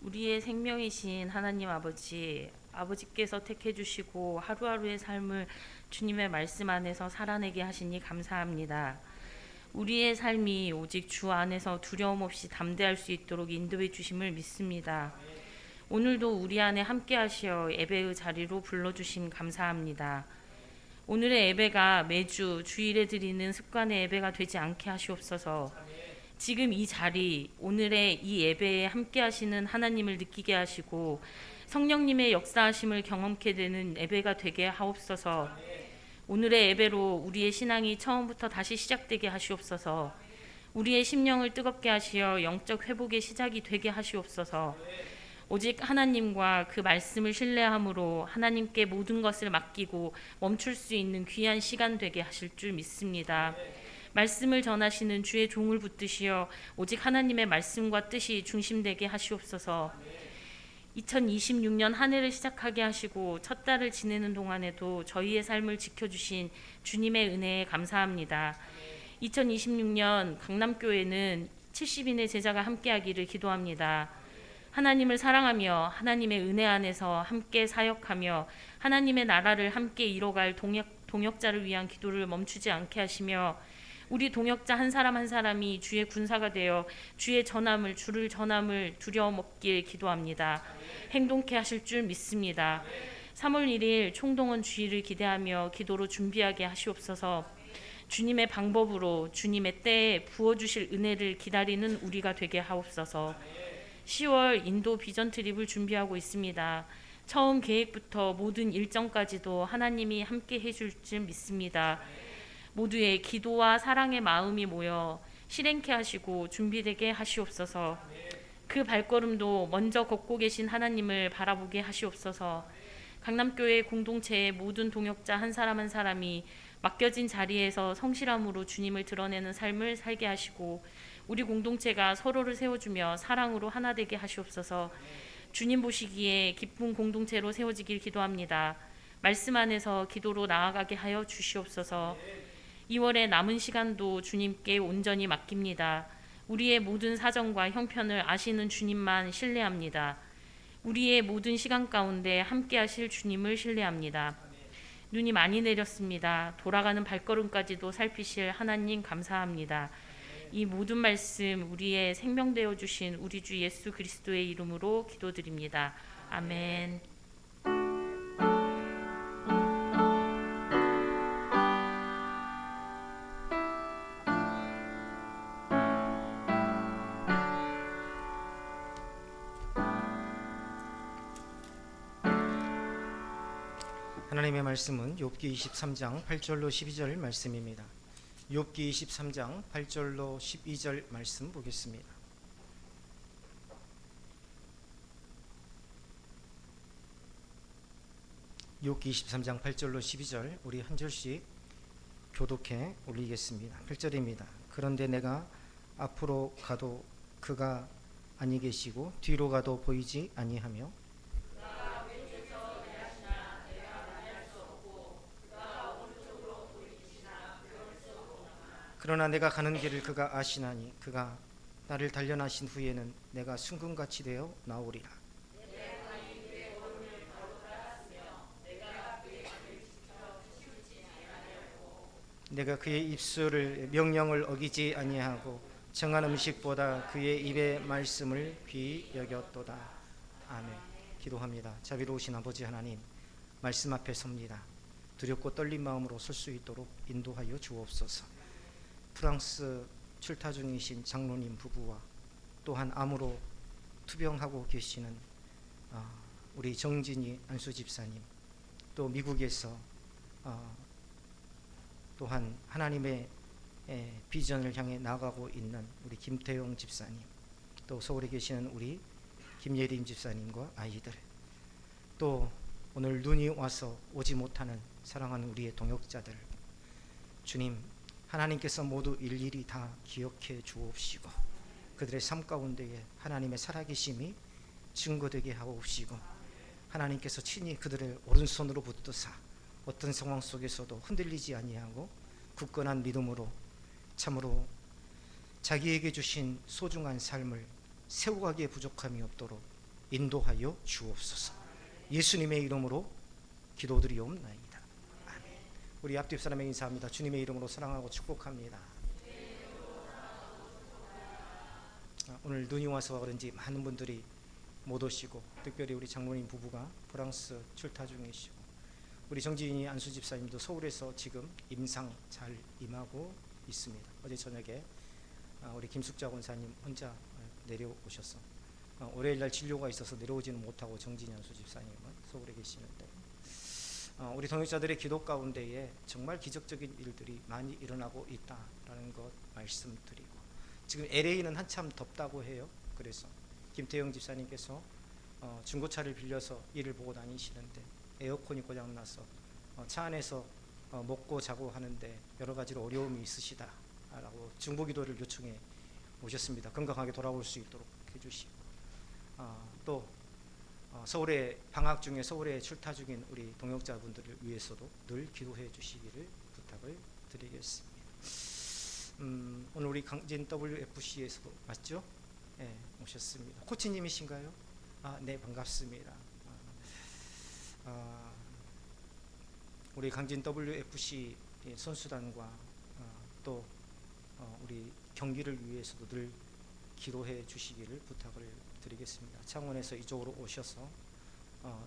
우리의 생명이신 하나님 아버지, 아버지께서 택해 주시고 하루하루의 삶을 주님의 말씀 안에서 살아내게 하시니 감사합니다. 우리의 삶이 오직 주 안에서 두려움 없이 담대할 수 있도록 인도해 주심을 믿습니다. 오늘도 우리 안에 함께 하시어 예배의 자리로 불러주심 감사합니다. 오늘의 예배가 매주 주일에 드리는 습관의 예배가 되지 않게 하시옵소서. 지금 이 자리, 오늘의 이 예배에 함께 하시는 하나님을 느끼게 하시고 성령님의 역사하심을 경험케 되는 예배가 되게 하옵소서. 오늘의 예배로 우리의 신앙이 처음부터 다시 시작되게 하시옵소서. 우리의 심령을 뜨겁게 하시어 영적 회복의 시작이 되게 하시옵소서. 오직 하나님과 그 말씀을 신뢰함으로 하나님께 모든 것을 맡기고 멈출 수 있는 귀한 시간 되게 하실 줄 믿습니다. 말씀을 전하시는 주의 종을 붙드시어 오직 하나님의 말씀과 뜻이 중심되게 하시옵소서. 2026년 한 해를 시작하게 하시고 첫 달을 지내는 동안에도 저희의 삶을 지켜주신 주님의 은혜에 감사합니다. 2026년 강남교회는 70인의 제자가 함께하기를 기도합니다. 하나님을 사랑하며 하나님의 은혜 안에서 함께 사역하며 하나님의 나라를 함께 이뤄갈 동역자를 위한 기도를 멈추지 않게 하시며 우리 동역자 한 사람 한 사람이 주의 군사가 되어 주의 주를 전함을 두려움 없길 기도합니다. 행동케 하실 줄 믿습니다. 3월 1일 총동원 주일을 기대하며 기도로 준비하게 하시옵소서. 주님의 방법으로 주님의 때에 부어주실 은혜를 기다리는 우리가 되게 하옵소서. 10월 인도 비전 트립을 준비하고 있습니다. 처음 계획부터 모든 일정까지도 하나님이 함께 해줄 줄 믿습니다. 모두의 기도와 사랑의 마음이 모여 실행케 하시고 준비되게 하시옵소서. 그 발걸음도 먼저 걷고 계신 하나님을 바라보게 하시옵소서. 강남교회 공동체의 모든 동역자 한 사람 한 사람이 맡겨진 자리에서 성실함으로 주님을 드러내는 삶을 살게 하시고 우리 공동체가 서로를 세워주며 사랑으로 하나 되게 하시옵소서. 주님 보시기에 기쁜 공동체로 세워지길 기도합니다. 말씀 안에서 기도로 나아가게 하여 주시옵소서. 2월의 남은 시간도 주님께 온전히 맡깁니다. 우리의 모든 사정과 형편을 아시는 주님만 신뢰합니다. 우리의 모든 시간 가운데 함께 하실 주님을 신뢰합니다. 눈이 많이 내렸습니다. 돌아가는 발걸음까지도 살피실 하나님 감사합니다. 이 모든 말씀 우리의 생명되어 주신 우리 주 예수 그리스도의 이름으로 기도드립니다. 아멘. 하나님의 말씀은 욥기 23장 8절로 12절 말씀입니다. 욥기 23장 8절로 12절 말씀 보겠습니다. 욥기 23장 8절로 12절 우리 한 절씩 교독해 올리겠습니다. 8절입니다. 그런데 내가 앞으로 가도 그가 아니 계시고 뒤로 가도 보이지 아니하며 그러나 내가 가는 길을 그가 아시나니 그가 나를 단련하신 후에는 내가 순금같이 되어 나오리라. 내가 그의 입술을 명령을 어기지 아니하고 정한 음식보다 그의 입의 말씀을 귀히 여겼도다. 아멘. 기도합니다. 자비로우신 아버지 하나님, 말씀 앞에 섭니다. 두렵고 떨린 마음으로 설 수 있도록 인도하여 주옵소서. 프랑스 출타 중이신 장로님 부부와 또한 암으로 투병하고 계시는 우리 정진이 안수 집사님, 또 미국에서 또한 하나님의 비전을 향해 나아가고 있는 우리 김태용 집사님, 또 서울에 계시는 우리 김예림 집사님과 아이들, 또 오늘 눈이 와서 오지 못하는 사랑하는 우리의 동역자들, 주님 하나님께서 모두 일일이 다 기억해 주옵시고 그들의 삶 가운데에 하나님의 살아계심이 증거되게 하옵시고 하나님께서 친히 그들을 오른손으로 붙드사 어떤 상황 속에서도 흔들리지 아니하고 굳건한 믿음으로 참으로 자기에게 주신 소중한 삶을 세워가기에 부족함이 없도록 인도하여 주옵소서. 예수님의 이름으로 기도드리옵나이다. 아멘. 우리 앞뒤 사람에 인사합니다. 주님의 이름으로 사랑하고 축복합니다. 오늘 눈이 와서 그런지 많은 분들이 못 오시고, 특별히 우리 장로님 부부가 프랑스 출타 중이시고, 우리 정지인이 안수 집사님도 서울에서 지금 임상 잘 임하고 있습니다. 어제 저녁에 우리 김숙자 권사님 혼자 내려오셔서 월요일날 진료가 있어서 내려오지는 못하고 정진이 안수 집사님은 서울에 계시는데, 우리 동역자들의 기도 가운데에 정말 기적적인 일들이 많이 일어나고 있다라는 것 말씀드리고, 지금 LA는 한참 덥다고 해요. 그래서 김태영 집사님께서 중고차를 빌려서 일을 보고 다니시는데 에어컨이 고장나서 차 안에서 먹고 자고 하는데 여러 가지로 어려움이 있으시다라고 중보기도를 요청해 오셨습니다. 건강하게 돌아올 수 있도록 해주시고, 또 서울에 방학 중에 서울에 출타 중인 우리 동역자분들을 위해서도 늘 기도해 주시기를 부탁을 드리겠습니다. 오늘 우리 강진 WFC에서도 맞죠? 네, 오셨습니다. 코치님이신가요? 네, 반갑습니다. 우리 강진 WFC 선수단과 또 우리 경기를 위해서도 늘 기도해 주시기를 부탁을 드리겠습니다. 창원에서 이쪽으로 오셔서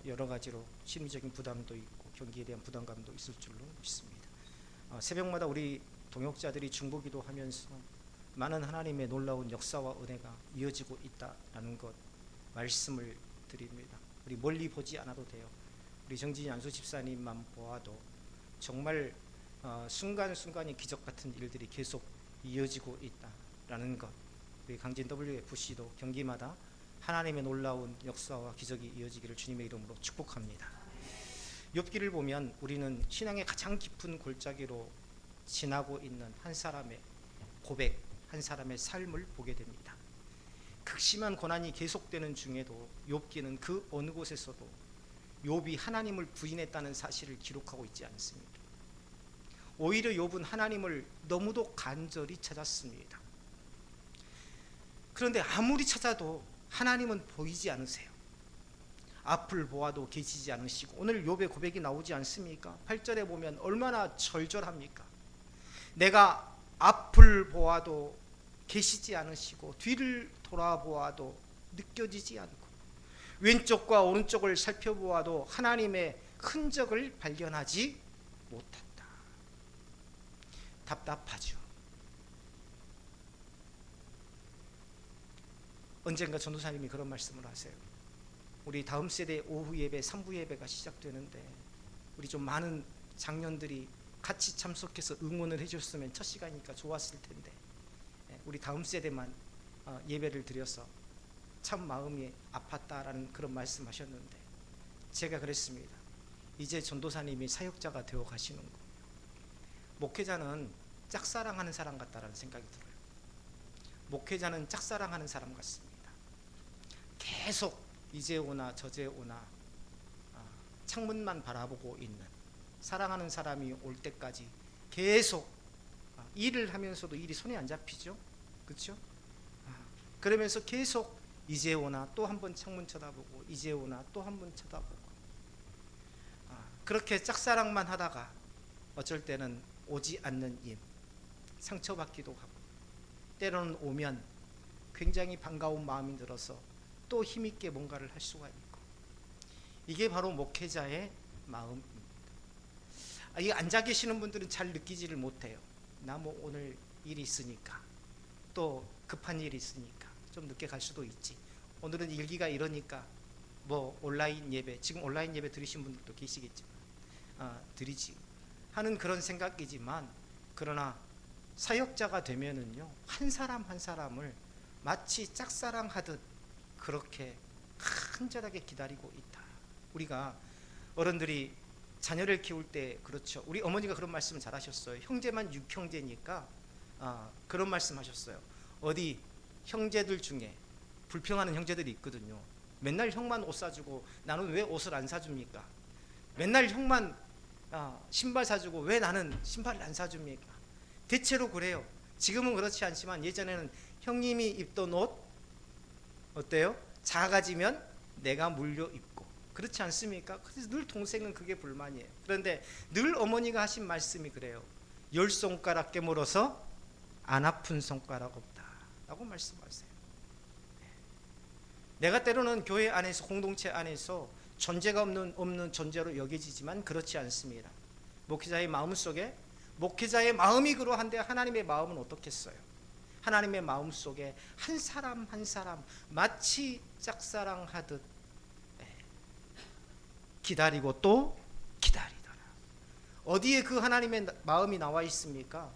여러 가지로 심리적인 부담도 있고 경기에 대한 부담감도 있을 줄로 믿습니다. 새벽마다 우리 동역자들이 중보기도 하면서 많은 하나님의 놀라운 역사와 은혜가 이어지고 있다라는 것 말씀을 드립니다. 우리 멀리 보지 않아도 돼요. 우리 정진이 안수 집사님만 보아도 정말 순간순간이 기적 같은 일들이 계속 이어지고 있다라는 것, 우리 강진 WFC도 경기마다 하나님의 놀라운 역사와 기적이 이어지기를 주님의 이름으로 축복합니다. 욥기를 보면 우리는 신앙의 가장 깊은 골짜기로 지나고 있는 한 사람의 고백, 한 사람의 삶을 보게 됩니다. 극심한 고난이 계속되는 중에도 욥기는 그 어느 곳에서도 욥이 하나님을 부인했다는 사실을 기록하고 있지 않습니다. 오히려 욥은 하나님을 너무도 간절히 찾았습니다. 그런데 아무리 찾아도 하나님은 보이지 않으세요. 앞을 보아도 계시지 않으시고, 오늘 욥의 고백이 나오지 않습니까? 8절에 보면 얼마나 절절합니까? 내가 앞을 보아도 계시지 않으시고 뒤를 돌아보아도 느껴지지 않고 왼쪽과 오른쪽을 살펴보아도 하나님의 흔적을 발견하지 못한다. 답답하죠. 언젠가 전도사님이 그런 말씀을 하세요. 우리 다음 세대 오후 예배 3부 예배가 시작되는데 우리 좀 많은 장년들이 같이 참석해서 응원을 해줬으면 첫 시간이니까 좋았을 텐데, 우리 다음 세대만 예배를 드려서 참 마음이 아팠다라는 그런 말씀하셨는데, 제가 그랬습니다. 이제 전도사님이 사역자가 되어 가시는 거예요. 목회자는 짝사랑하는 사람 같다라는 생각이 들어요. 목회자는 짝사랑하는 사람 같습니다. 계속 이제 오나 저제 오나 창문만 바라보고 있는, 사랑하는 사람이 올 때까지 계속 일을 하면서도 일이 손에 안 잡히죠. 그렇죠? 그러면서 계속 이제 오나 또 한 번 창문 쳐다보고 이제 오나 또 한 번 쳐다보고, 그렇게 짝사랑만 하다가 어쩔 때는 오지 않는 임, 상처받기도 하고, 때로는 오면 굉장히 반가운 마음이 들어서 또 힘있게 뭔가를 할 수가 있고, 이게 바로 목회자의 마음입니다. 이 앉아 계시는 분들은 잘 느끼지를 못해요. 나 뭐 오늘 일이 있으니까, 또 급한 일이 있으니까 좀 늦게 갈 수도 있지, 오늘은 일기가 이러니까 뭐 온라인 예배, 지금 온라인 예배 들으신 분들도 계시겠지만 드리지 하는 그런 생각이지만, 그러나 사역자가 되면은요, 한 사람 한 사람을 마치 짝사랑하듯 그렇게 간절하게 기다리고 있다. 우리가 어른들이 자녀를 키울 때, 그렇죠, 우리 어머니가 그런 말씀을 잘 하셨어요. 형제만 6형제니까 그런 말씀 하셨어요. 어디 형제들 중에 불평하는 형제들이 있거든요. 맨날 형만 옷 사주고 나는 왜 옷을 안 사줍니까? 맨날 형만 신발 사주고 왜 나는 신발을 안 사줍니까? 대체로 그래요. 지금은 그렇지 않지만 예전에는 형님이 입던 옷 어때요? 작아지면 내가 물려 입고, 그렇지 않습니까? 그래서 늘 동생은 그게 불만이에요. 그런데 늘 어머니가 하신 말씀이 그래요. 10손가락 깨물어서 안 아픈 손가락 없다 라고 말씀하세요. 내가 때로는 교회 안에서, 공동체 안에서 존재가 없는 존재로 여겨지지만 그렇지 않습니다. 목회자의 마음 속에, 목회자의 마음이 그러한데 하나님의 마음은 어떻겠어요? 하나님의 마음 속에 한 사람 한 사람 마치 짝사랑하듯 기다리고 또 기다리더라. 어디에 그 하나님의 마음이 나와 있습니까?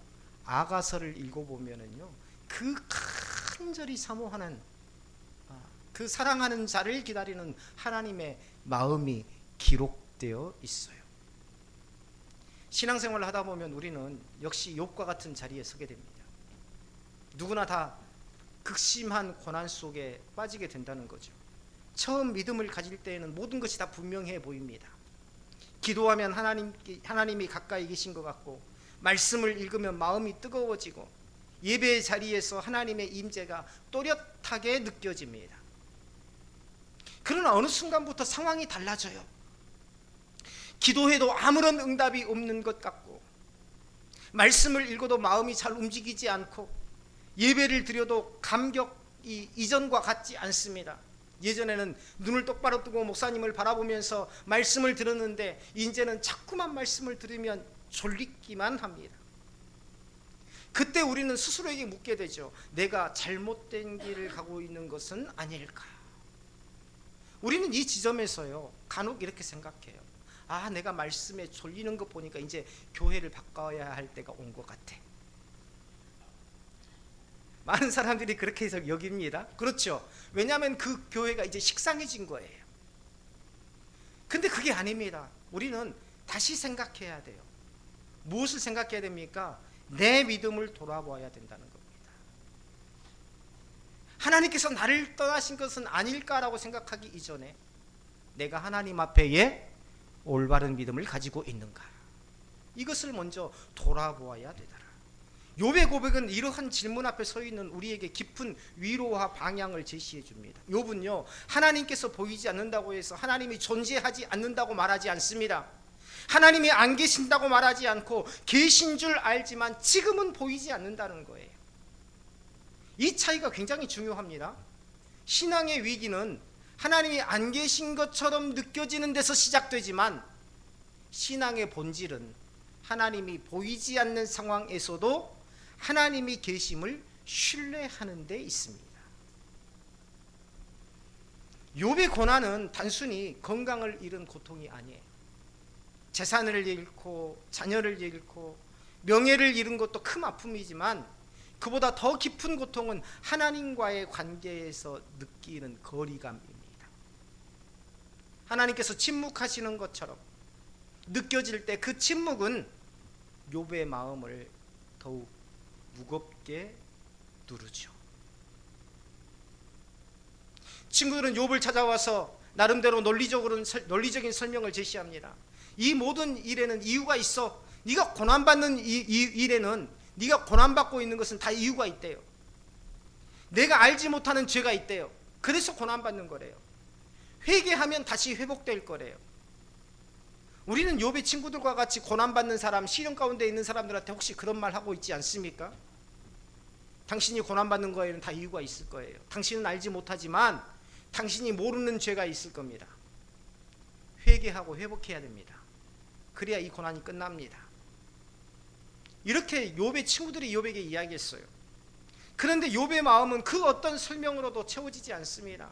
아가서를 읽어보면은요, 그 간절히 사모하는, 그 사랑하는 자를 기다리는 하나님의 마음이 기록되어 있어요. 신앙생활을 하다 보면 우리는 역시 욥과 같은 자리에 서게 됩니다. 누구나 다 극심한 고난 속에 빠지게 된다는 거죠. 처음 믿음을 가질 때에는 모든 것이 다 분명해 보입니다. 기도하면 하나님이 가까이 계신 것 같고, 말씀을 읽으면 마음이 뜨거워지고, 예배의 자리에서 하나님의 임재가 또렷하게 느껴집니다. 그러나 어느 순간부터 상황이 달라져요. 기도해도 아무런 응답이 없는 것 같고, 말씀을 읽어도 마음이 잘 움직이지 않고, 예배를 드려도 감격이 이전과 같지 않습니다. 예전에는 눈을 똑바로 뜨고 목사님을 바라보면서 말씀을 들었는데 이제는 자꾸만 말씀을 들으면 졸리기만 합니다. 그때 우리는 스스로에게 묻게 되죠. 내가 잘못된 길을 가고 있는 것은 아닐까? 우리는 이 지점에서요, 간혹 이렇게 생각해요. 아, 내가 말씀에 졸리는 거 보니까 이제 교회를 바꿔야 할 때가 온 것 같아. 많은 사람들이 그렇게 해서 여깁니다. 그렇죠. 왜냐하면 그 교회가 이제 식상해진 거예요. 근데 그게 아닙니다. 우리는 다시 생각해야 돼요. 무엇을 생각해야 됩니까? 내 믿음을 돌아봐야 된다는 겁니다. 하나님께서 나를 떠나신 것은 아닐까라고 생각하기 이전에 내가 하나님 앞에 올바른 믿음을 가지고 있는가, 이것을 먼저 돌아보아야 되더라. 욥의 고백은 이러한 질문 앞에 서 있는 우리에게 깊은 위로와 방향을 제시해 줍니다. 욥은요, 하나님께서 보이지 않는다고 해서 하나님이 존재하지 않는다고 말하지 않습니다. 하나님이 안 계신다고 말하지 않고 계신 줄 알지만 지금은 보이지 않는다는 거예요. 이 차이가 굉장히 중요합니다. 신앙의 위기는 하나님이 안 계신 것처럼 느껴지는 데서 시작되지만, 신앙의 본질은 하나님이 보이지 않는 상황에서도 하나님이 계심을 신뢰하는 데 있습니다. 욥의 고난은 단순히 건강을 잃은 고통이 아니에요. 재산을 잃고 자녀를 잃고 명예를 잃은 것도 큰 아픔이지만, 그보다 더 깊은 고통은 하나님과의 관계에서 느끼는 거리감입니다. 하나님께서 침묵하시는 것처럼 느껴질 때 그 침묵은 욥의 마음을 더욱 무겁게 누르죠. 친구들은 욥을 찾아와서 나름대로 논리적인 설명을 제시합니다. 이 모든 일에는 이유가 있어. 네가 고난받는 일에는, 네가 고난받고 있는 것은 다 이유가 있대요. 내가 알지 못하는 죄가 있대요. 그래서 고난받는 거래요. 회개하면 다시 회복될 거래요. 우리는 욥의 친구들과 같이 고난받는 사람, 시련 가운데 있는 사람들한테 혹시 그런 말 하고 있지 않습니까? 당신이 고난받는 거에는 다 이유가 있을 거예요. 당신은 알지 못하지만 당신이 모르는 죄가 있을 겁니다. 회개하고 회복해야 됩니다. 그래야 이 고난이 끝납니다. 이렇게 욥의 친구들이 욥에게 이야기했어요. 그런데 욥의 마음은 그 어떤 설명으로도 채워지지 않습니다.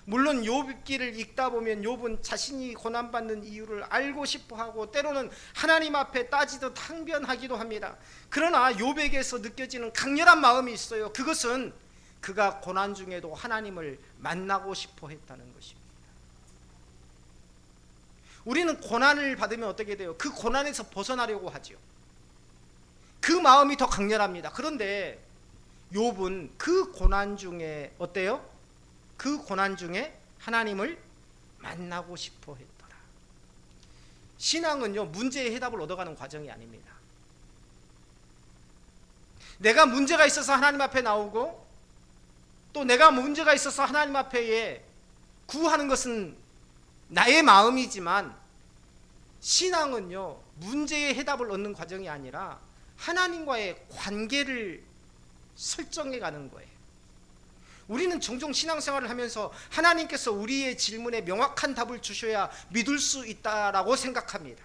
물론 욥기를 읽다 보면 욥은 자신이 고난받는 이유를 알고 싶어하고 때로는 하나님 앞에 따지듯 항변하기도 합니다. 그러나 욥에게서 느껴지는 강렬한 마음이 있어요. 그것은 그가 고난 중에도 하나님을 만나고 싶어 했다는 것입니다. 우리는 고난을 받으면 어떻게 돼요? 그 고난에서 벗어나려고 하죠. 그 마음이 더 강렬합니다. 그런데 욥은 그 고난 중에 어때요? 그 고난 중에 하나님을 만나고 싶어 했더라. 신앙은요, 문제의 해답을 얻어가는 과정이 아닙니다. 내가 문제가 있어서 하나님 앞에 나오고, 또 내가 문제가 있어서 하나님 앞에 구하는 것은 나의 마음이지만 신앙은요, 문제의 해답을 얻는 과정이 아니라 하나님과의 관계를 설정해 가는 거예요. 우리는 종종 신앙생활을 하면서 하나님께서 우리의 질문에 명확한 답을 주셔야 믿을 수 있다라고 생각합니다.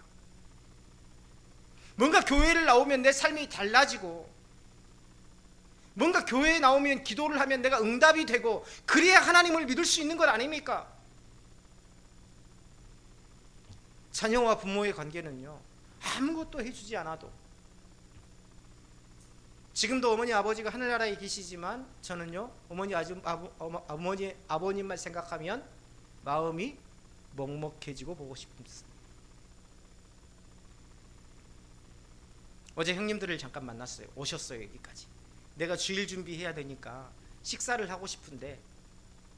뭔가 교회를 나오면 내 삶이 달라지고, 뭔가 교회에 나오면 기도를 하면 내가 응답이 되고, 그래야 하나님을 믿을 수 있는 것 아닙니까? 자녀와 부모의 관계는요, 아무것도 해주지 않아도, 지금도 어머니 아버지가 하늘나라에 계시지만 저는요, 아버님만 생각하면 마음이 먹먹해지고 보고 싶습니다. 어제 형님들을 잠깐 만났어요. 오셨어요. 여기까지. 내가 주일 준비해야 되니까 식사를 하고 싶은데,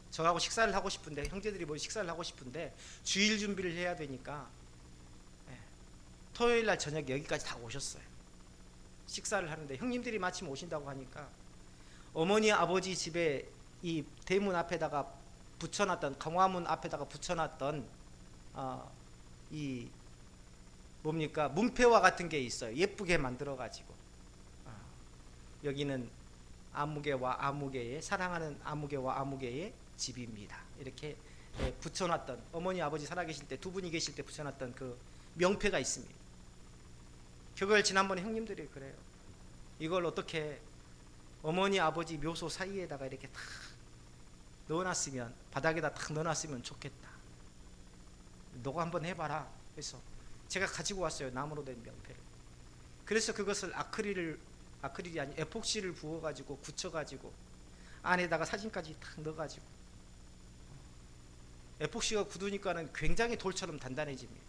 저하고 식사를 하고 싶은데, 형제들이 뭐 식사를 하고 싶은데 주일 준비를 해야 되니까 토요일 날 저녁에 여기까지 다 오셨어요. 식사를 하는데 형님들이 마침 오신다고 하니까 어머니 아버지 집에 이 대문 앞에다가 붙여놨던, 강화문 앞에다가 붙여놨던 이 뭡니까, 문패와 같은 게 있어요. 예쁘게 만들어 가지고 여기는 아무개와 아무개의, 사랑하는 아무개와 아무개의 집입니다. 이렇게 붙여놨던, 어머니 아버지 살아계실 때, 두 분이 계실 때 붙여놨던 그 명패가 있습니다. 그걸 지난번에 형님들이 그래요. 이걸 어떻게 어머니 아버지 묘소 사이에다가 이렇게 탁 넣어놨으면, 바닥에다 탁 넣어놨으면 좋겠다. 너가 한번 해봐라. 그래서 제가 가지고 왔어요. 나무로 된 명패를. 그래서 그것을 아크릴이 아니 에폭시를 부어가지고 굳혀가지고 안에다가 사진까지 탁 넣어가지고, 에폭시가 굳으니까는 굉장히 돌처럼 단단해집니다.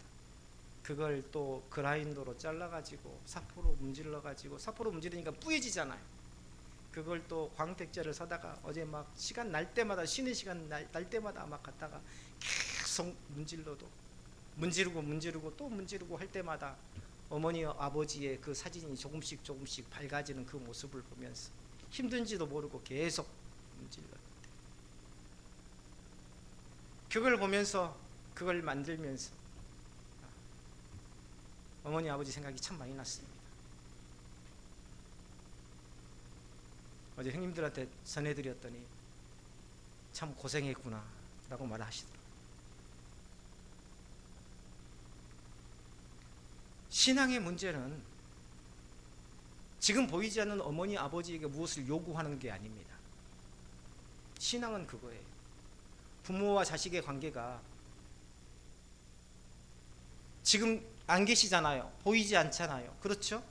그걸 또 그라인더로 잘라가지고 사포로 문질러가지고, 사포로 문지르니까 뿌얘지잖아요. 그걸 또 광택제를 사다가 어제 막 시간 날 때마다, 쉬는 시간 날 때마다 막 갔다가 계속 문지르고 또 문지르고 할 때마다 어머니 아버지의 그 사진이 조금씩 밝아지는 그 모습을 보면서 힘든지도 모르고 계속 문질렀는데, 그걸 보면서, 그걸 만들면서 어머니 아버지 생각이 참 많이 났습니다. 어제 형님들한테 전해드렸더니 참 고생했구나 라고 말하시더라고요. 신앙의 문제는 지금 보이지 않는 어머니 아버지에게 무엇을 요구하는 게 아닙니다. 신앙은 그거예요. 부모와 자식의 관계가 지금 안 계시잖아요. 보이지 않잖아요. 그렇죠?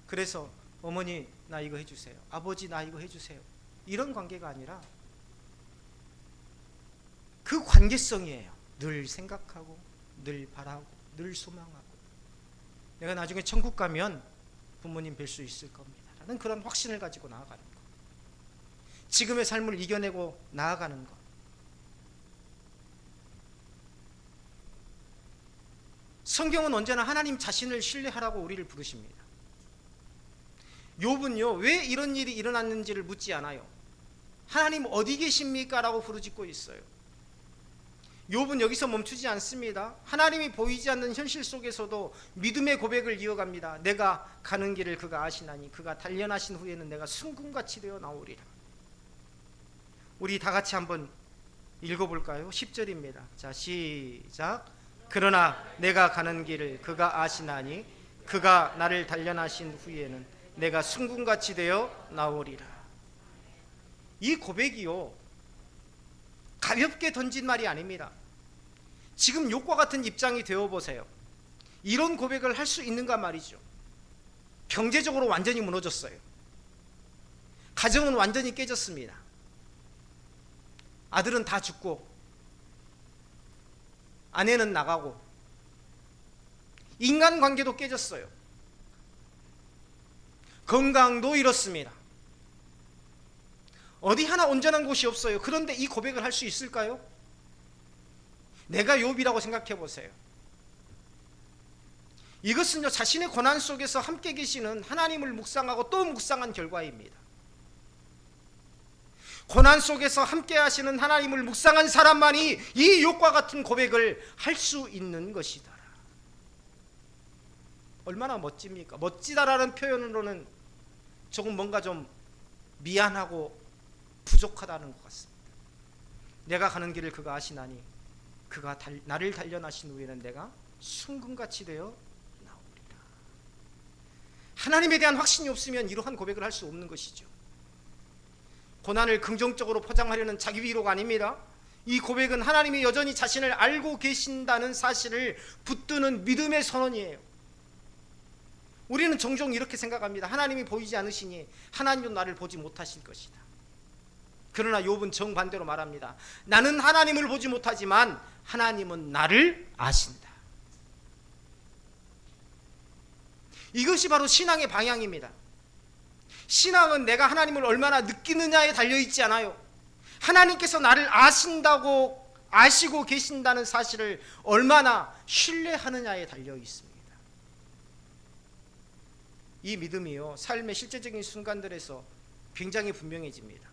그래서 어머니 나 이거 해주세요, 아버지 나 이거 해주세요, 이런 관계가 아니라 그 관계성이에요. 늘 생각하고, 늘 바라고, 늘 소망하고, 내가 나중에 천국 가면 부모님 뵐 수 있을 겁니다 라는 그런 확신을 가지고 나아가는 것, 지금의 삶을 이겨내고 나아가는 것. 성경은 언제나 하나님 자신을 신뢰하라고 우리를 부르십니다. 욥은요, 왜 이런 일이 일어났는지를 묻지 않아요. 하나님 어디 계십니까? 라고 부르짖고 있어요. 욥은 여기서 멈추지 않습니다. 하나님이 보이지 않는 현실 속에서도 믿음의 고백을 이어갑니다. 내가 가는 길을 그가 아시나니 그가 단련하신 후에는 내가 순금같이 되어 나오리라. 우리 다 같이 한번 읽어볼까요? 10절입니다. 자, 시작. 그러나 내가 가는 길을 그가 아시나니 그가 나를 단련하신 후에는 내가 순금같이 되어 나오리라. 이 고백이요, 가볍게 던진 말이 아닙니다. 지금 욥과 같은 입장이 되어보세요. 이런 고백을 할 수 있는가 말이죠. 경제적으로 완전히 무너졌어요. 가정은 완전히 깨졌습니다. 아들은 다 죽고 아내는 나가고 인간관계도 깨졌어요. 건강도 잃었습니다. 어디 하나 온전한 곳이 없어요. 그런데 이 고백을 할 수 있을까요? 내가 욥이라고 생각해 보세요. 이것은요, 자신의 고난 속에서 함께 계시는 하나님을 묵상하고 또 묵상한 결과입니다. 고난 속에서 함께 하시는 하나님을 묵상한 사람만이 이 욥과 같은 고백을 할 수 있는 것이다. 얼마나 멋집니까? 멋지다라는 표현으로는 조금 뭔가 좀 미안하고 부족하다는 것 같습니다. 내가 가는 길을 그가 아시나니 그가 나를 단련하신 후에는 내가 순금같이 되어 나오리라. 하나님에 대한 확신이 없으면 이러한 고백을 할 수 없는 것이죠. 고난을 긍정적으로 포장하려는 자기 위로가 아닙니다. 이 고백은 하나님이 여전히 자신을 알고 계신다는 사실을 붙드는 믿음의 선언이에요. 우리는 종종 이렇게 생각합니다. 하나님이 보이지 않으시니 하나님도 나를 보지 못하실 것이다. 그러나 욥은 정반대로 말합니다. 나는 하나님을 보지 못하지만 하나님은 나를 아신다. 이것이 바로 신앙의 방향입니다. 신앙은 내가 하나님을 얼마나 느끼느냐에 달려있지 않아요. 하나님께서 나를 아신다고 아시고 계신다는 사실을 얼마나 신뢰하느냐에 달려있습니다. 이 믿음이요, 삶의 실제적인 순간들에서 굉장히 분명해집니다.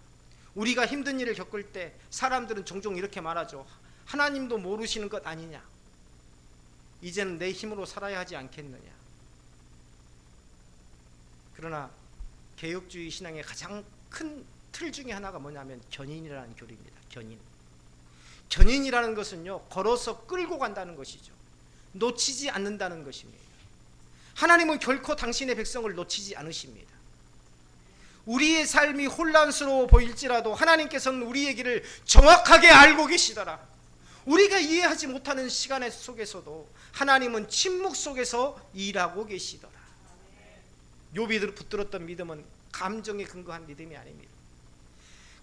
우리가 힘든 일을 겪을 때 사람들은 종종 이렇게 말하죠. 하나님도 모르시는 것 아니냐, 이제는 내 힘으로 살아야 하지 않겠느냐. 그러나 개혁주의 신앙의 가장 큰 틀 중에 하나가 뭐냐면 견인이라는 교리입니다. 견인이라는 것은요, 걸어서 끌고 간다는 것이죠. 놓치지 않는다는 것입니다. 하나님은 결코 당신의 백성을 놓치지 않으십니다. 우리의 삶이 혼란스러워 보일지라도 하나님께서는 우리의 길을 정확하게 알고 계시더라. 우리가 이해하지 못하는 시간 속에서도 하나님은 침묵 속에서 일하고 계시더라. 욥이 붙들었던 믿음은 감정에 근거한 믿음이 아닙니다.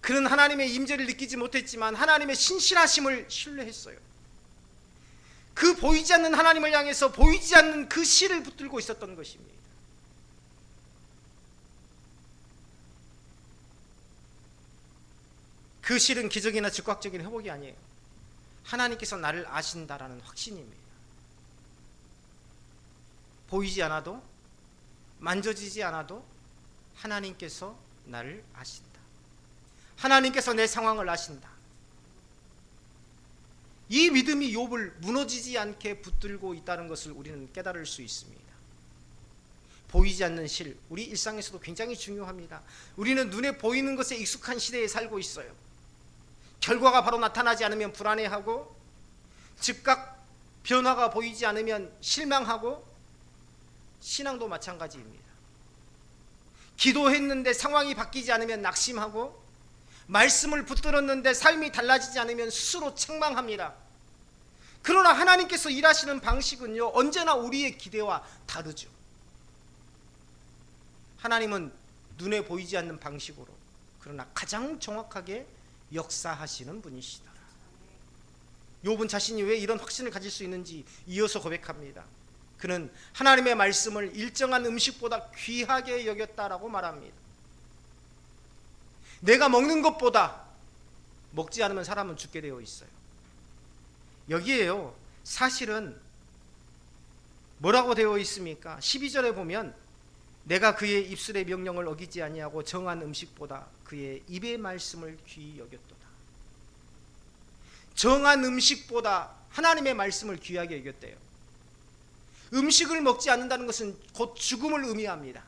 그는 하나님의 임재를 느끼지 못했지만 하나님의 신실하심을 신뢰했어요. 그 보이지 않는 하나님을 향해서 보이지 않는 그 실을 붙들고 있었던 것입니다. 그 실은 기적이나 즉각적인 회복이 아니에요. 하나님께서 나를 아신다라는 확신입니다. 보이지 않아도, 만져지지 않아도 하나님께서 나를 아신다. 하나님께서 내 상황을 아신다. 이 믿음이 욥을 무너지지 않게 붙들고 있다는 것을 우리는 깨달을 수 있습니다. 보이지 않는 실, 우리 일상에서도 굉장히 중요합니다. 우리는 눈에 보이는 것에 익숙한 시대에 살고 있어요. 결과가 바로 나타나지 않으면 불안해하고, 즉각 변화가 보이지 않으면 실망하고, 신앙도 마찬가지입니다. 기도했는데 상황이 바뀌지 않으면 낙심하고, 말씀을 붙들었는데 삶이 달라지지 않으면 스스로 책망합니다. 그러나 하나님께서 일하시는 방식은요, 언제나 우리의 기대와 다르죠. 하나님은 눈에 보이지 않는 방식으로, 그러나 가장 정확하게 역사하시는 분이시더라. 욥은 자신이 왜 이런 확신을 가질 수 있는지 이어서 고백합니다. 그는 하나님의 말씀을 일정한 음식보다 귀하게 여겼다라고 말합니다. 내가 먹는 것보다, 먹지 않으면 사람은 죽게 되어 있어요. 여기에요, 사실은 뭐라고 되어 있습니까? 12절에 보면 내가 그의 입술의 명령을 어기지 아니하고 정한 음식보다 그의 입의 말씀을 귀히 여겼도다. 정한 음식보다 하나님의 말씀을 귀하게 여겼대요. 음식을 먹지 않는다는 것은 곧 죽음을 의미합니다.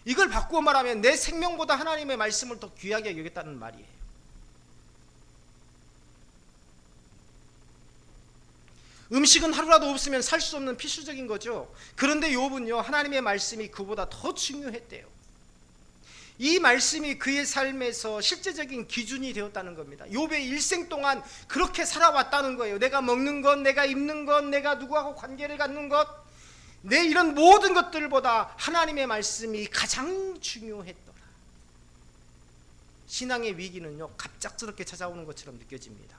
이걸 바꾸어 말하면 내 생명보다 하나님의 말씀을 더 귀하게 여겼다는 말이에요. 음식은 하루라도 없으면 살 수 없는 필수적인 거죠. 그런데 욥은요, 하나님의 말씀이 그보다 더 중요했대요. 이 말씀이 그의 삶에서 실제적인 기준이 되었다는 겁니다. 욥의 일생 동안 그렇게 살아왔다는 거예요. 내가 먹는 것, 내가 입는 것, 내가 누구하고 관계를 갖는 것, 내 이런 모든 것들보다 하나님의 말씀이 가장 중요했더라. 신앙의 위기는요, 갑작스럽게 찾아오는 것처럼 느껴집니다.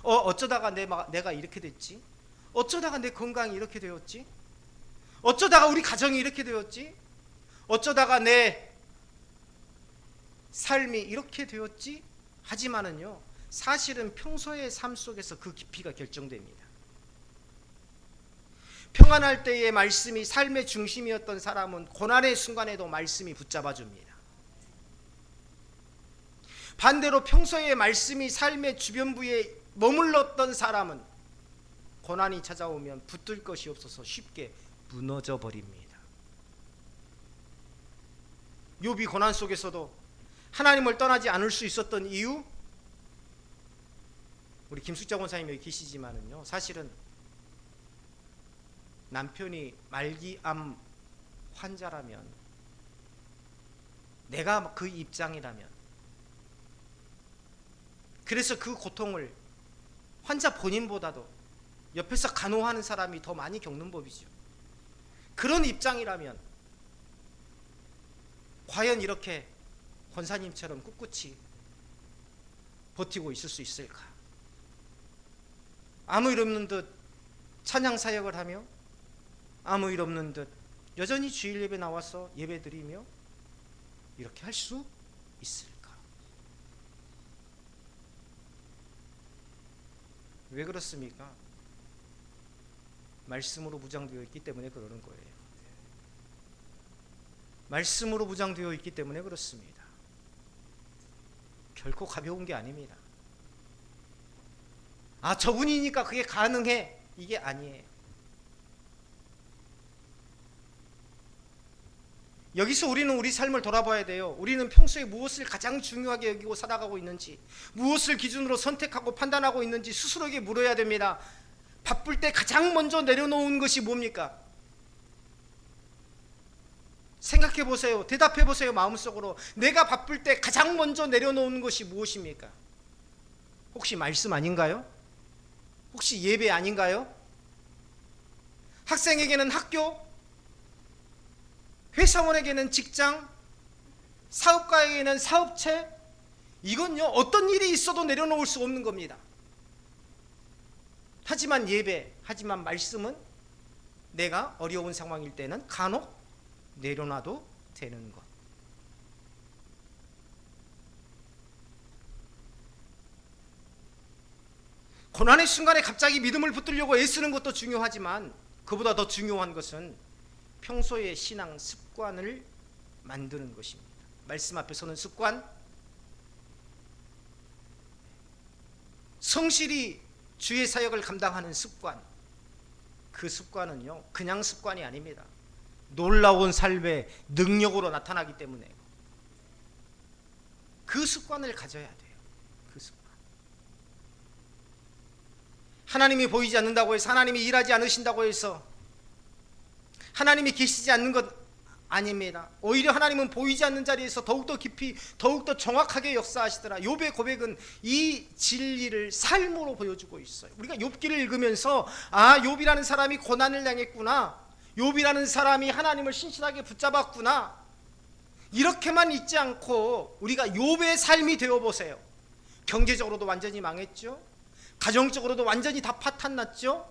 어쩌다가 내가 이렇게 됐지? 어쩌다가 내 건강이 이렇게 되었지? 어쩌다가 우리 가정이 이렇게 되었지? 어쩌다가 내 삶이 이렇게 되었지? 하지만은요, 사실은 평소의 삶 속에서 그 깊이가 결정됩니다. 평안할 때의 말씀이 삶의 중심이었던 사람은 고난의 순간에도 말씀이 붙잡아줍니다. 반대로 평소에 말씀이 삶의 주변부에 머물렀던 사람은 고난이 찾아오면 붙들 것이 없어서 쉽게 무너져 버립니다. 욥이 고난 속에서도 하나님을 떠나지 않을 수 있었던 이유, 우리 김숙자 권사님 여기 계시지만은요, 사실은 남편이 말기암 환자라면, 내가 그 입장이라면, 그래서 그 고통을 환자 본인보다도 옆에서 간호하는 사람이 더 많이 겪는 법이죠. 그런 입장이라면 과연 이렇게 권사님처럼 꿋꿋이 버티고 있을 수 있을까? 아무 일 없는 듯 찬양 사역을 하며, 아무 일 없는 듯 여전히 주일 예배 나와서 예배 드리며 이렇게 할 수 있을까? 왜 그렇습니까? 말씀으로 무장되어 있기 때문에 그러는 거예요. 말씀으로 무장되어 있기 때문에 그렇습니다. 결코 가벼운 게 아닙니다. 아, 저분이니까 그게 가능해, 이게 아니에요. 여기서 우리는 우리 삶을 돌아봐야 돼요. 우리는 평소에 무엇을 가장 중요하게 여기고 살아가고 있는지, 무엇을 기준으로 선택하고 판단하고 있는지 스스로에게 물어야 됩니다. 바쁠 때 가장 먼저 내려놓은 것이 뭡니까? 생각해 보세요. 대답해 보세요. 마음속으로 내가 바쁠 때 가장 먼저 내려놓은 것이 무엇입니까? 혹시 말씀 아닌가요? 혹시 예배 아닌가요? 학생에게는 학교, 회사원에게는 직장, 사업가에게는 사업체, 이건요 어떤 일이 있어도 내려놓을 수 없는 겁니다. 하지만 예배, 하지만 말씀은 내가 어려운 상황일 때는 간혹 내려놔도 되는 것. 고난의 순간에 갑자기 믿음을 붙들려고 애쓰는 것도 중요하지만 그보다 더 중요한 것은 평소의 신앙 습관을 만드는 것입니다. 말씀 앞에 서는 습관, 성실히 주의 사역을 감당하는 습관, 그 습관은요 그냥 습관이 아닙니다. 놀라운 삶의 능력으로 나타나기 때문에 그 습관을 가져야 돼요. 그 습관. 하나님이 보이지 않는다고 해서, 하나님이 일하지 않으신다고 해서 하나님이 계시지 않는 것 아닙니다. 오히려 하나님은 보이지 않는 자리에서 더욱더 깊이, 더욱더 정확하게 역사하시더라. 욥의 고백은 이 진리를 삶으로 보여주고 있어요. 우리가 욥기를 읽으면서 아, 욥이라는 사람이 고난을 당했구나, 욥이라는 사람이 하나님을 신실하게 붙잡았구나, 이렇게만 잊지 않고 우리가 욥의 삶이 되어보세요. 경제적으로도 완전히 망했죠. 가정적으로도 완전히 다 파탄났죠.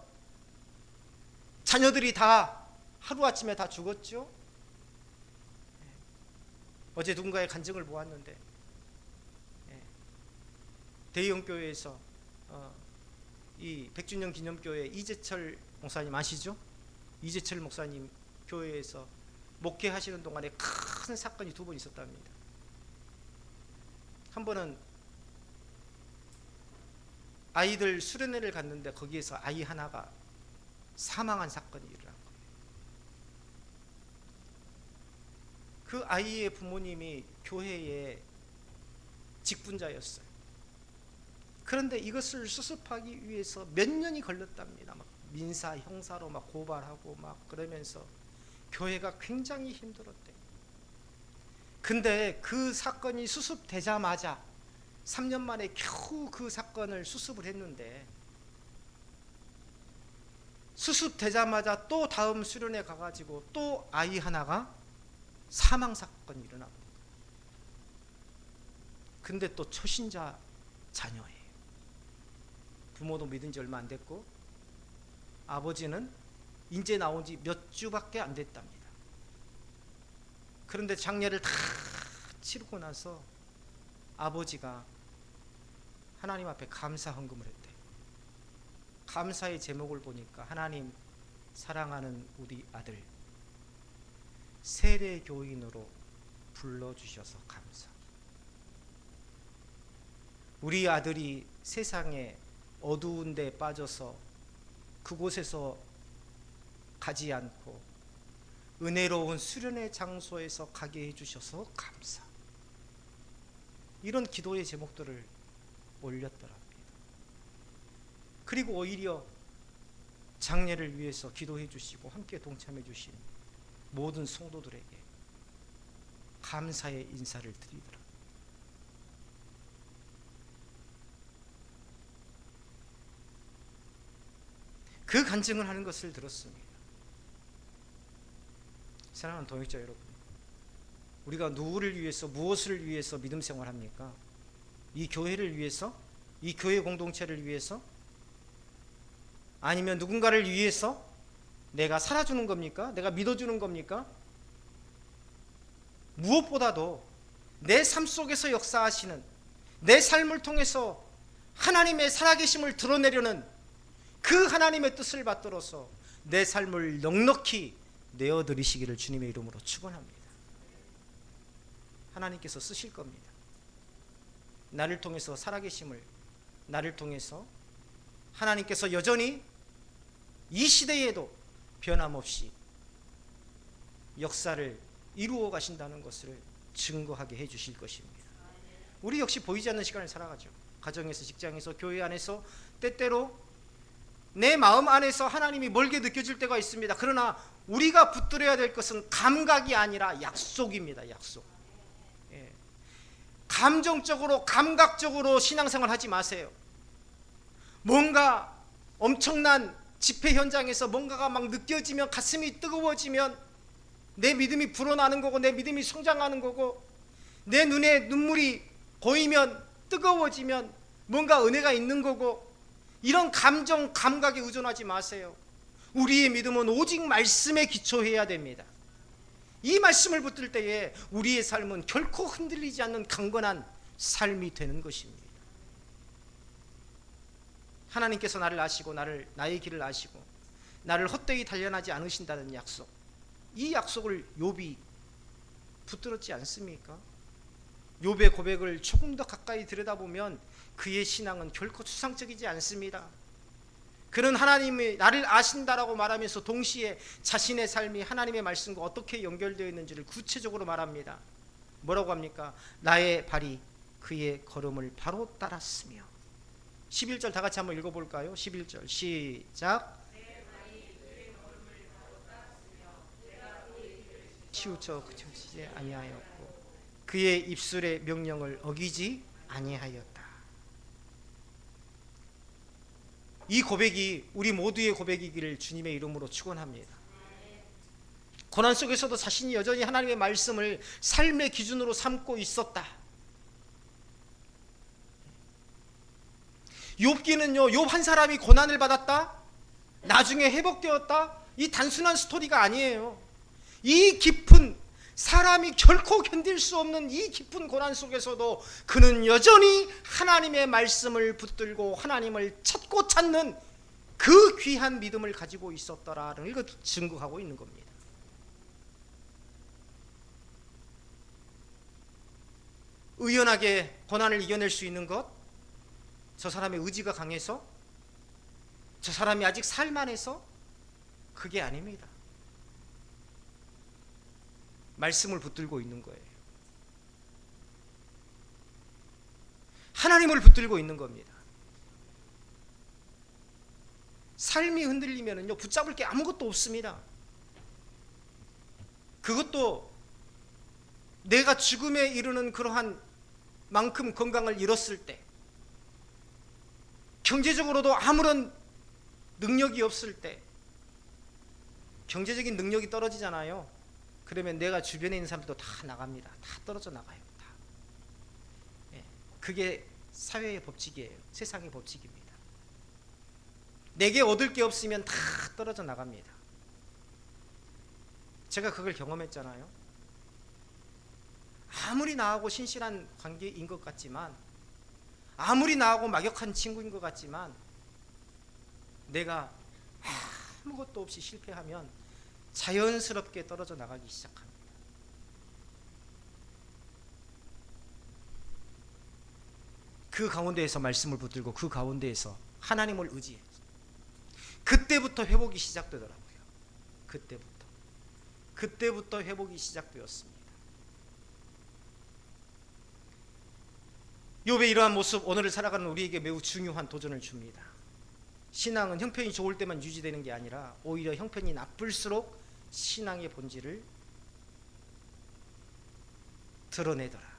자녀들이 다 하루아침에 다 죽었죠. 어제 누군가의 간증을 보았는데 대형교회에서 이 백주년 기념교회 이재철 목사님 아시죠? 이재철 목사님 교회에서 목회하시는 동안에 큰 사건이 두 번 있었답니다. 한 번은 아이들 수련회를 갔는데 거기에서 아이 하나가 사망한 사건이 일어난 거예요. 그 아이의 부모님이 교회의 직분자였어요. 그런데 이것을 수습하기 위해서 몇 년이 걸렸답니다. 막 민사, 형사로 막 고발하고 막 그러면서 교회가 굉장히 힘들었대요. 근데 그 사건이 수습되자마자 3년 만에 겨우 그 사건을 수습을 했는데, 수습되자마자 또 다음 수련회 가가지고 또 아이 하나가 사망 사건이 일어나고, 근데 또 초신자 자녀예요. 부모도 믿은 지 얼마 안 됐고 아버지는 인제 나온 지 몇 주밖에 안 됐답니다. 그런데 장례를 다 치르고 나서 아버지가 하나님 앞에 감사 헌금을 했대요. 감사의 제목을 보니까 하나님 사랑하는 우리 아들 세례 교인으로 불러주셔서 감사. 우리 아들이 세상에 어두운 데 빠져서 그곳에서 가지 않고 은혜로운 수련의 장소에서 가게 해주셔서 감사. 이런 기도의 제목들을 올렸더랍니다. 그리고 오히려 장례를 위해서 기도해 주시고 함께 동참해 주신 모든 성도들에게 감사의 인사를 드리더라. 그 간증을 하는 것을 들었습니다. 사랑하는 동역자 여러분, 우리가 누구를 위해서 무엇을 위해서 믿음 생활합니까? 이 교회를 위해서? 이 교회 공동체를 위해서? 아니면 누군가를 위해서 내가 살아주는 겁니까? 내가 믿어주는 겁니까? 무엇보다도 내 삶 속에서 역사하시는, 내 삶을 통해서 하나님의 살아계심을 드러내려는 그 하나님의 뜻을 받들어서 내 삶을 넉넉히 내어드리시기를 주님의 이름으로 축원합니다. 하나님께서 쓰실 겁니다. 나를 통해서 살아계심을, 나를 통해서 하나님께서 여전히 이 시대에도 변함없이 역사를 이루어 가신다는 것을 증거하게 해 주실 것입니다. 우리 역시 보이지 않는 시간을 살아가죠. 가정에서, 직장에서, 교회 안에서 때때로 내 마음 안에서 하나님이 멀게 느껴질 때가 있습니다. 그러나 우리가 붙들어야 될 것은 감각이 아니라 약속입니다. 약속. 예. 감정적으로, 감각적으로 신앙생활 하지 마세요. 뭔가 엄청난 집회 현장에서 뭔가가 막 느껴지면, 가슴이 뜨거워지면 내 믿음이 불어나는 거고, 내 믿음이 성장하는 거고, 내 눈에 눈물이 보이면, 뜨거워지면 뭔가 은혜가 있는 거고, 이런 감정, 감각에 의존하지 마세요. 우리의 믿음은 오직 말씀에 기초해야 됩니다. 이 말씀을 붙들 때에 우리의 삶은 결코 흔들리지 않는 강건한 삶이 되는 것입니다. 하나님께서 나를 아시고 나의 길을 아시고 나를 헛되이 단련하지 않으신다는 약속, 이 약속을 욥이 붙들었지 않습니까? 욥의 고백을 조금 더 가까이 들여다보면 그의 신앙은 결코 추상적이지 않습니다. 그는 하나님이 나를 아신다라고 말하면서 동시에 자신의 삶이 하나님의 말씀과 어떻게 연결되어 있는지를 구체적으로 말합니다. 뭐라고 합니까? 나의 발이 그의 걸음을 바로 따랐으며. 11절 다 같이 한번 읽어볼까요? 11절 시작. 치우쳐 그치지 아니하였고 그의 입술의 명령을 어기지 아니하였다. 이 고백이 우리 모두의 고백이기를 주님의 이름으로 축원합니다. 고난 속에서도 자신이 여전히 하나님의 말씀을 삶의 기준으로 삼고 있었다. 욥기는요, 욥 한 사람이 고난을 받았다, 나중에 회복되었다, 이 단순한 스토리가 아니에요. 이 깊은, 사람이 결코 견딜 수 없는 이 깊은 고난 속에서도 그는 여전히 하나님의 말씀을 붙들고 하나님을 찾고 찾는 그 귀한 믿음을 가지고 있었더라는 걸 증거하고 있는 겁니다. 의연하게 고난을 이겨낼 수 있는 것, 저 사람의 의지가 강해서, 저 사람이 아직 살만해서, 그게 아닙니다. 말씀을 붙들고 있는 거예요. 하나님을 붙들고 있는 겁니다. 삶이 흔들리면요, 붙잡을 게 아무것도 없습니다. 그것도 내가 죽음에 이르는 그러한 만큼 건강을 잃었을 때, 경제적으로도 아무런 능력이 없을 때, 경제적인 능력이 떨어지잖아요. 그러면 내가 주변에 있는 사람들도 다 나갑니다. 다 떨어져 나가요. 다. 예, 그게 사회의 법칙이에요. 세상의 법칙입니다. 내게 얻을 게 없으면 다 떨어져 나갑니다. 제가 그걸 경험했잖아요. 아무리 나하고 신실한 관계인 것 같지만, 아무리 나하고 막역한 친구인 것 같지만, 내가 아무것도 없이 실패하면 자연스럽게 떨어져 나가기 시작합니다. 그 가운데에서 말씀을 붙들고 그 가운데에서 하나님을 의지해. 그때부터 회복이 시작되더라고요. 그때부터 회복이 시작되었습니다. 욥의 이러한 모습, 오늘을 살아가는 우리에게 매우 중요한 도전을 줍니다. 신앙은 형편이 좋을 때만 유지되는 게 아니라 오히려 형편이 나쁠수록 신앙의 본질을 드러내더라.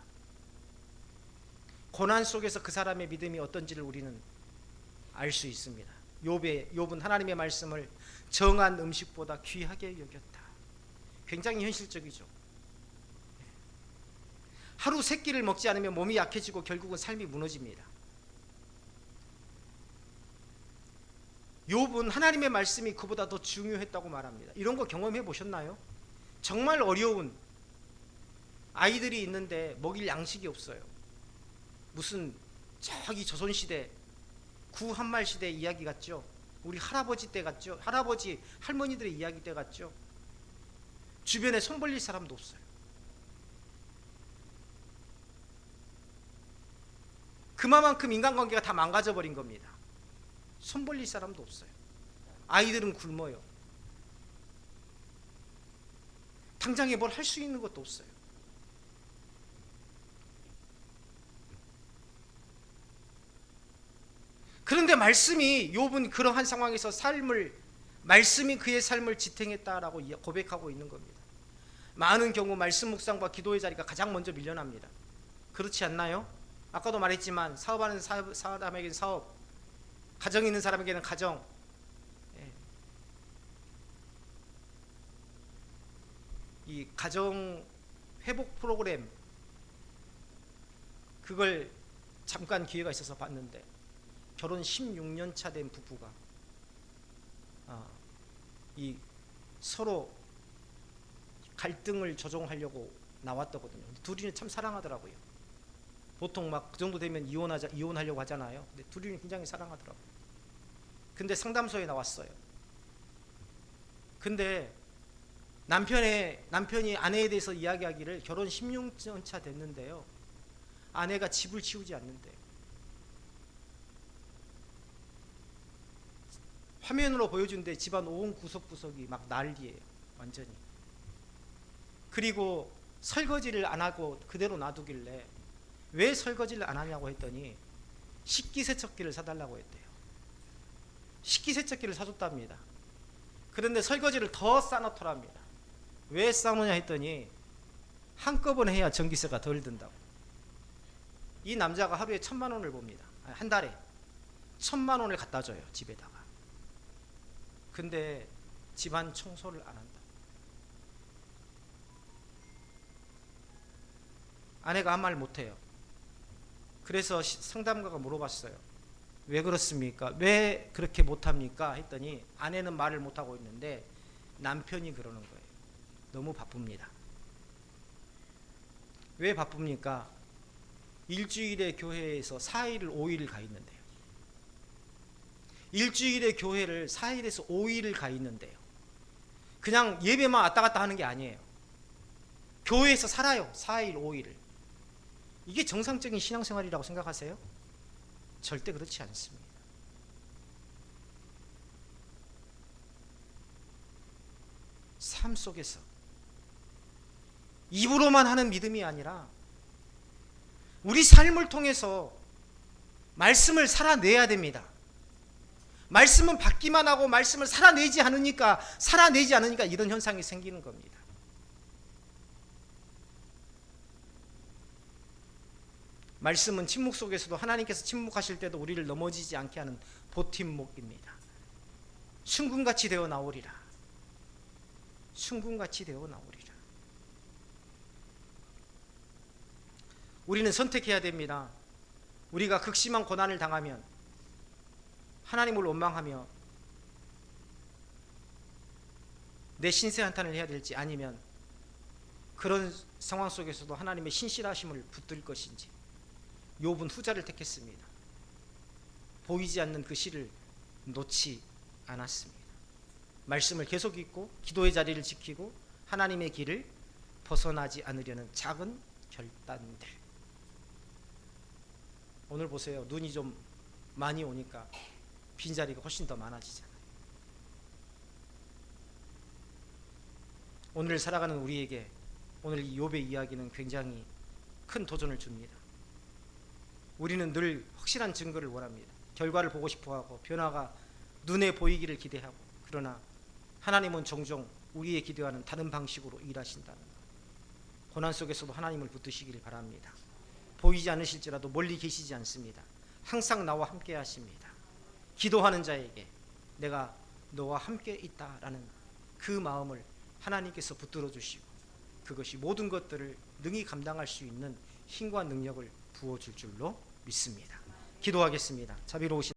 고난 속에서 그 사람의 믿음이 어떤지를 우리는 알 수 있습니다. 욥은 하나님의 말씀을 정한 음식보다 귀하게 여겼다. 굉장히 현실적이죠. 하루 세 끼를 먹지 않으면 몸이 약해지고 결국은 삶이 무너집니다. 욥은 하나님의 말씀이 그보다 더 중요했다고 말합니다. 이런 거 경험해 보셨나요? 정말 어려운 아이들이 있는데 먹일 양식이 없어요. 무슨 저기 조선시대 구한말 시대 이야기 같죠? 우리 할아버지 때 같죠? 할아버지 할머니들의 이야기 때 같죠? 주변에 손 벌릴 사람도 없어요. 그만큼 인간관계가 다 망가져 버린 겁니다. 손 벌릴 사람도 없어요. 아이들은 굶어요. 당장에 뭘 할 수 있는 것도 없어요. 그런데 말씀이, 욥은 그러한 상황에서 말씀이 그의 삶을 지탱했다라고 고백하고 있는 겁니다. 많은 경우 말씀 묵상과 기도의 자리가 가장 먼저 밀려납니다. 그렇지 않나요? 아까도 말했지만 사업하는 사람에게는 사업, 가정 있는 사람에게는 가정, 이 가정 회복 프로그램, 그걸 잠깐 기회가 있어서 봤는데 결혼 16년 차 된 부부가 이 서로 갈등을 조정하려고 나왔더거든요. 둘이는 참 사랑하더라고요. 보통 막 그 정도 되면 이혼하려고 하잖아요. 근데 둘이는 굉장히 사랑하더라고요. 근데 상담소에 나왔어요. 근데 남편이 아내에 대해서 이야기하기를 결혼 16년 차 됐는데요, 아내가 집을 치우지 않는데. 화면으로 보여준데 집안 온 구석구석이 막 난리예요. 완전히. 그리고 설거지를 안 하고 그대로 놔두길래 왜 설거지를 안 하냐고 했더니 식기세척기를 사달라고 했대요. 식기세척기를 사줬답니다. 그런데 설거지를 더 싸놓더랍니다. 왜 싸놓냐 했더니 한꺼번에 해야 전기세가 덜 든다고. 이 남자가 하루에 1,000만 원을 봅니다. 한 달에 1,000만 원을 갖다 줘요, 집에다가. 근데 집안 청소를 안 한다. 아내가 아무 말 못해요. 그래서 상담가가 물어봤어요. 왜 그렇습니까? 왜 그렇게 못합니까? 했더니 아내는 말을 못하고 있는데 남편이 그러는 거예요. 너무 바쁩니다. 왜 바쁩니까? 일주일에 교회에서 4일을 5일을 가 있는데요. 일주일에 교회를 4일에서 5일을 가 있는데요. 그냥 예배만 왔다 갔다 하는 게 아니에요. 교회에서 살아요. 4일 5일을. 이게 정상적인 신앙생활이라고 생각하세요? 절대 그렇지 않습니다. 삶 속에서 입으로만 하는 믿음이 아니라 우리 삶을 통해서 말씀을 살아내야 됩니다. 말씀은 받기만 하고 말씀을 살아내지 않으니까 이런 현상이 생기는 겁니다. 말씀은 침묵 속에서도 하나님께서 침묵하실 때도 우리를 넘어지지 않게 하는 보팀목입니다. 순금같이 되어 나오리라. 순금같이 되어 나오리라. 우리는 선택해야 됩니다. 우리가 극심한 고난을 당하면 하나님을 원망하며 내 신세 한탄을 해야 될지, 아니면 그런 상황 속에서도 하나님의 신실하심을 붙들 것인지. 욥은 후자를 택했습니다. 보이지 않는 그 실을 놓지 않았습니다. 말씀을 계속 읽고 기도의 자리를 지키고 하나님의 길을 벗어나지 않으려는 작은 결단들. 오늘 보세요. 눈이 좀 많이 오니까 빈자리가 훨씬 더 많아지잖아요. 오늘 살아가는 우리에게 오늘 이 욥의 이야기는 굉장히 큰 도전을 줍니다. 우리는 늘 확실한 증거를 원합니다. 결과를 보고 싶어하고 변화가 눈에 보이기를 기대하고, 그러나 하나님은 종종 우리의 기대와는 다른 방식으로 일하신다는 것. 고난 속에서도 하나님을 붙드시기를 바랍니다. 보이지 않으실지라도 멀리 계시지 않습니다. 항상 나와 함께 하십니다. 기도하는 자에게 내가 너와 함께 있다라는 그 마음을 하나님께서 붙들어 주시고, 그것이 모든 것들을 능히 감당할 수 있는 힘과 능력을 부어줄 줄로 믿습니다. 기도하겠습니다. 자비로우신